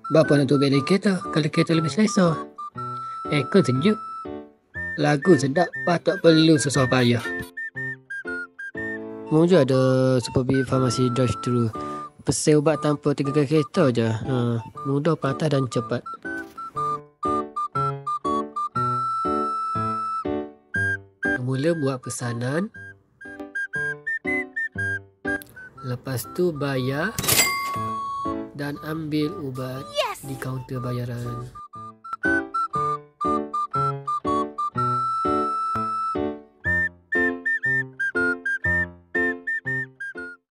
Bapa nak tubik kereta kalau kereta lebih selesa. Aircon sejuk. Lagu sedap, tak perlu susah payah. Moja ada Superbi Farmasi drive-thru. Pesan ubat tanpa 3 kali kereta je. Mudah, patah dan cepat. Mula buat pesanan. Lepas tu bayar dan ambil ubat di kaunter bayaran.